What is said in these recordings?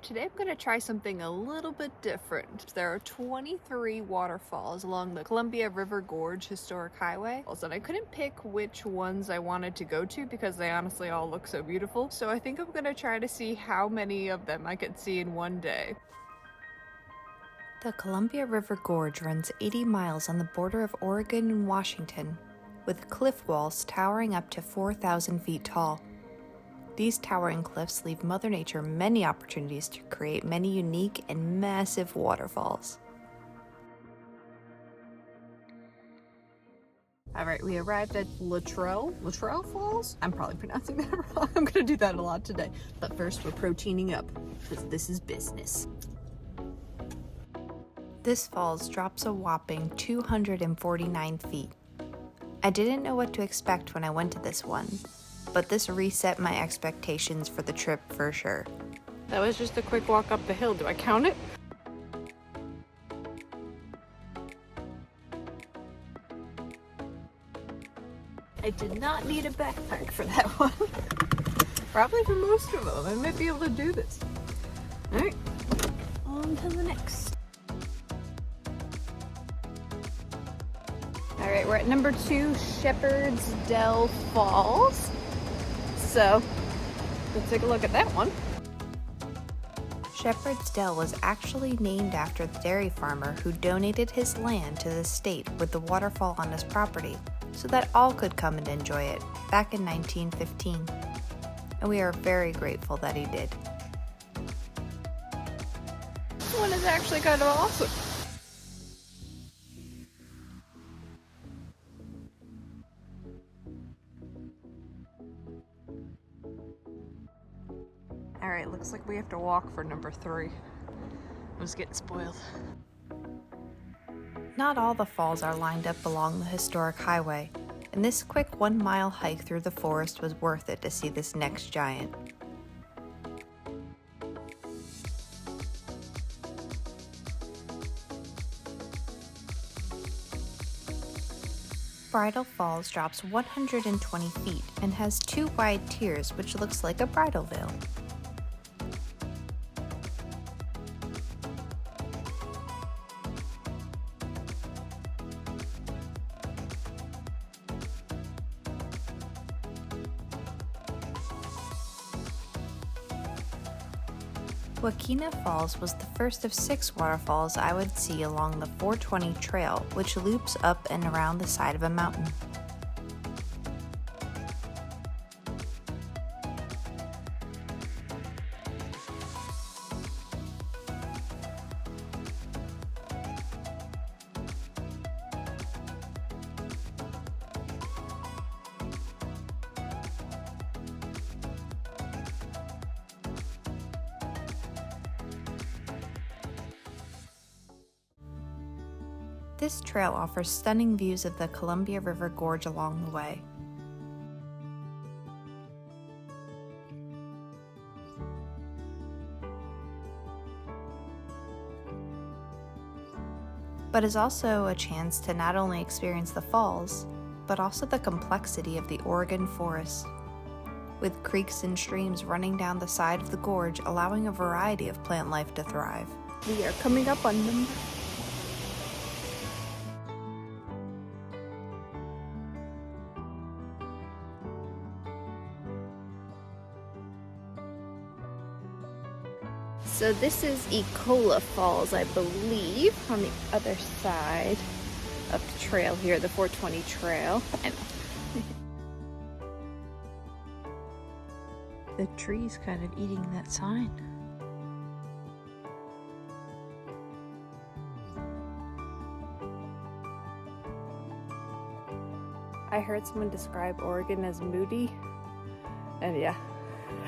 Today I'm going to try something a little bit different. There are 23 waterfalls along the Columbia River Gorge Historic Highway, and I couldn't pick which ones I wanted to go to because they honestly all look so beautiful. So I think I'm going to try to see how many of them I could see in one day. The Columbia River Gorge runs 80 miles on the border of Oregon and Washington, with cliff walls towering up to 4,000 feet tall. These towering cliffs leave Mother Nature many opportunities to create many unique and massive waterfalls. All right, we arrived at Latrell Falls? I'm probably pronouncing that wrong. I'm gonna do that a lot today. But first, we're proteining up, because this is business. This falls drops a whopping 249 feet. I didn't know what to expect when I went to this one, but this reset my expectations for the trip for sure. That was just a quick walk up the hill. Do I count it? I did not need a backpack for that one. Probably for most of them. I might be able to do this. All right, on to the next. All right, we're at number 2, Shepherd's Dell Falls. So let's take a look at that one. Shepherd's Dell was actually named after the dairy farmer who donated his land to the state with the waterfall on his property so that all could come and enjoy it back in 1915. And we are very grateful that he did. This one is actually kind of awesome. All right, looks like we have to walk for number 3. I was getting spoiled. Not all the falls are lined up along the historic highway, and this quick 1-mile hike through the forest was worth it to see this next giant. Bridal Falls drops 120 feet and has 2 wide tiers which looks like a bridal veil. Wakena Falls was the first of 6 waterfalls I would see along the 420 trail, which loops up and around the side of a mountain. This trail offers stunning views of the Columbia River Gorge along the way. But is also a chance to not only experience the falls, but also the complexity of the Oregon forest, with creeks and streams running down the side of the gorge, allowing a variety of plant life to thrive. We are coming up on number. So this is Ecola Falls, I believe, on the other side of the trail here, the 420 trail. I know. The tree's kind of eating that sign. I heard someone describe Oregon as moody, and yeah,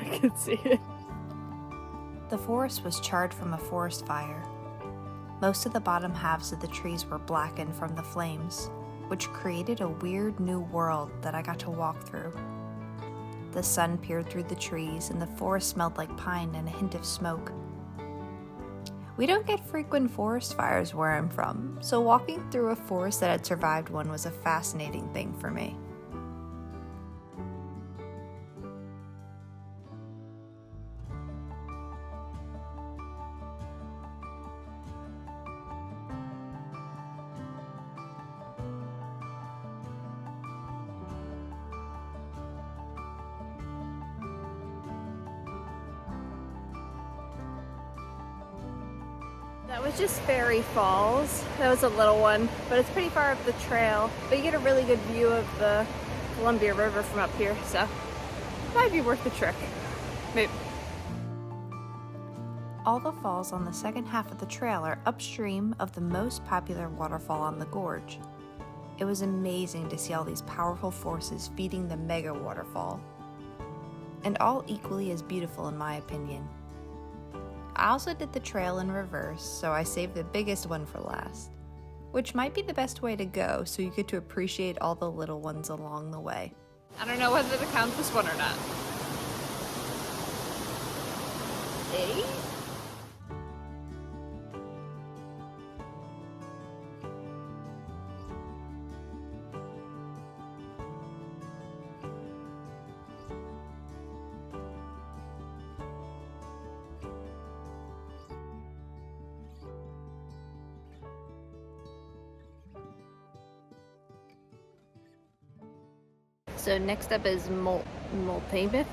I can see it. The forest was charred from a forest fire. Most of the bottom halves of the trees were blackened from the flames, which created a weird new world that I got to walk through. The sun peered through the trees and the forest smelled like pine and a hint of smoke. We don't get frequent forest fires where I'm from, so walking through a forest that had survived one was a fascinating thing for me. is just Fairy Falls. That was a little one, but it's pretty far up the trail. But you get a really good view of the Columbia River from up here, so it might be worth the trek. Maybe. All the falls on the second half of the trail are upstream of the most popular waterfall on the gorge. It was amazing to see all these powerful forces feeding the mega waterfall, and all equally as beautiful in my opinion. I also did the trail in reverse, so I saved the biggest one for last, which might be the best way to go so you get to appreciate all the little ones along the way. I don't know whether to count this one or not. 8? So next up is Multnomah,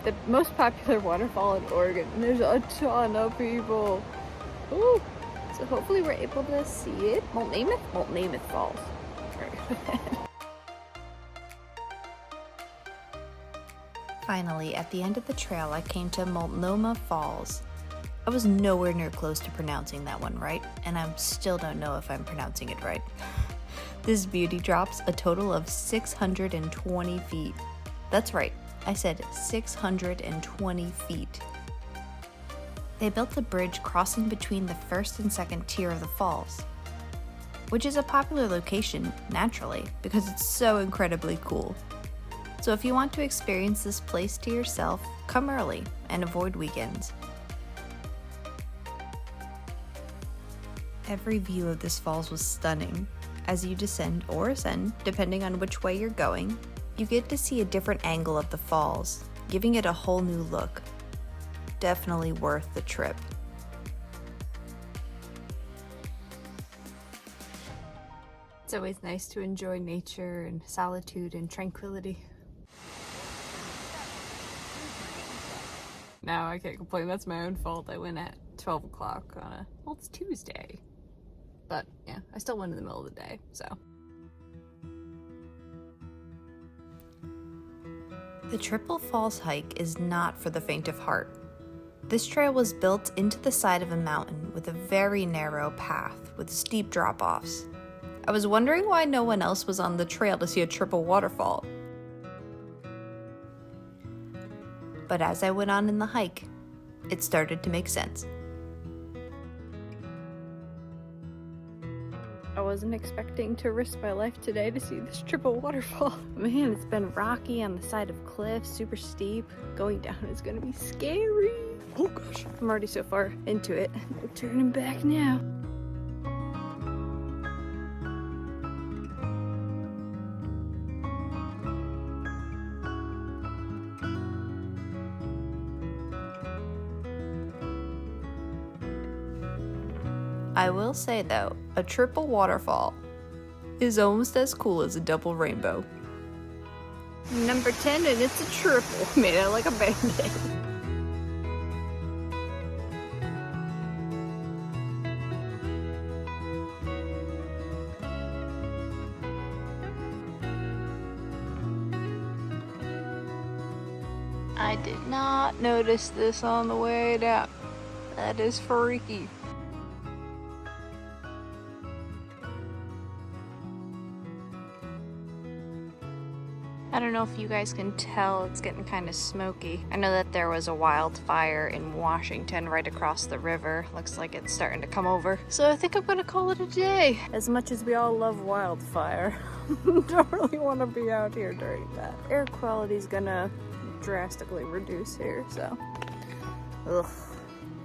the most popular waterfall in Oregon. There's a ton of people. Ooh. So hopefully we're able to see it. Multnomah Falls. Finally, at the end of the trail, I came to Multnomah Falls. I was nowhere near close to pronouncing that one right, and I still don't know if I'm pronouncing it right. This beauty drops a total of 620 feet. That's right, I said 620 feet. They built a bridge crossing between the first and second tier of the falls, which is a popular location, naturally, because it's so incredibly cool. So if you want to experience this place to yourself, come early and avoid weekends. Every view of this falls was stunning. As you descend or ascend, depending on which way you're going, you get to see a different angle of the falls, giving it a whole new look. Definitely worth the trip. It's always nice to enjoy nature and solitude and tranquility. Now I can't complain, that's my own fault. I went at 12 o'clock on it's Tuesday. But yeah, I still went in the middle of the day, so. The Triple Falls hike is not for the faint of heart. This trail was built into the side of a mountain with a very narrow path with steep drop-offs. I was wondering why no one else was on the trail to see a triple waterfall. But as I went on in the hike, it started to make sense. I wasn't expecting to risk my life today to see this triple waterfall. Man, it's been rocky on the side of cliffs, super steep. Going down is gonna be scary. Oh gosh, I'm already so far into it. I'm turning back now. I will say though, a triple waterfall is almost as cool as a double rainbow. Number 10, and it's a triple, made out like a band-aid. I did not notice this on the way down. That is freaky. I don't know if you guys can tell, it's getting kind of smoky. I know that there was a wildfire in Washington right across the river. Looks like it's starting to come over. So I think I'm gonna call it a day. As much as we all love wildfire, don't really want to be out here during that. Air quality's gonna drastically reduce here, so. Ugh,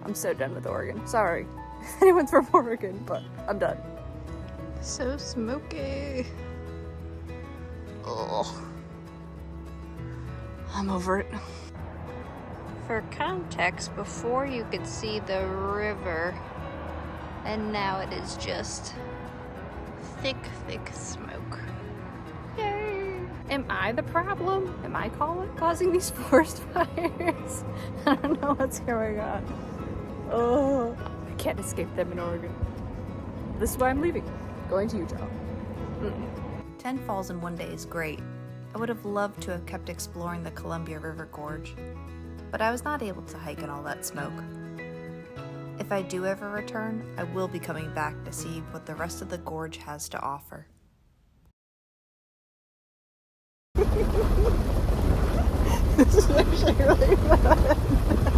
I'm so done with Oregon. Sorry if anyone's from Oregon, but I'm done. So smoky. Ugh. I'm over it. For context, before you could see the river, and now it is just thick, thick smoke. Yay! Am I the problem? Am I causing these forest fires? I don't know what's going on. Oh, can't escape them in Oregon. This is why I'm leaving. Going to Utah. 10 falls in one day is great. I would have loved to have kept exploring the Columbia River Gorge, but I was not able to hike in all that smoke. If I do ever return, I will be coming back to see what the rest of the gorge has to offer. This is actually really fun.